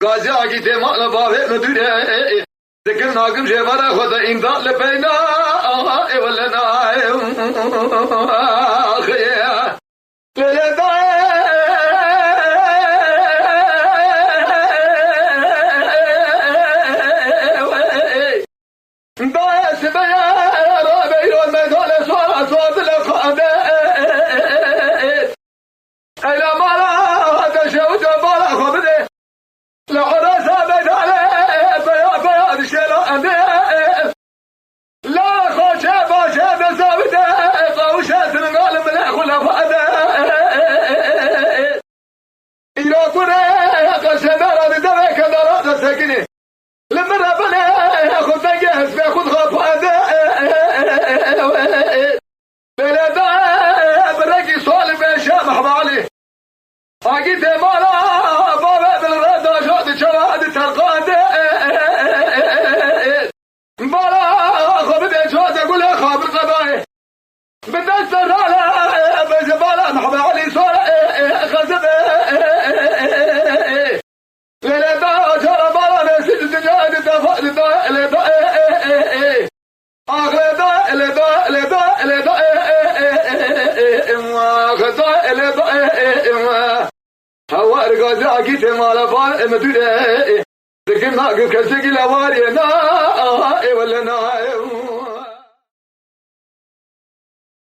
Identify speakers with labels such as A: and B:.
A: قاضي آگی ته مال باوه ندوره دکن ناگم جوارا خدا امداد لپینا اولنا خیه للدا دايس بيا رابي والمدول صار صوت القاده الى مرا تشوت بلا خبده لحرس بداله بيا شلا انده لا خوشه باشه بزابده قوشه سنقال من اخولا فاده الى كره قسم راد دبك درات سكنه لما ربنا خذ جهز بياخذ خفاده بلدا برقي صالح بشامح بالي اجيت مالا بابا بالرد شاد شواد ترقاده مالا خبد شاد اقول خابر قضاي بدست رالا بجبالا محب علي صالح خزب للدا جرى بالا نسيت تجاد دفع لدا اغلدا لدا لدا لدا غدا لدا هوا رجازي اكيد مالا بال مدوره لكن ما كسجل وارينا ولا نا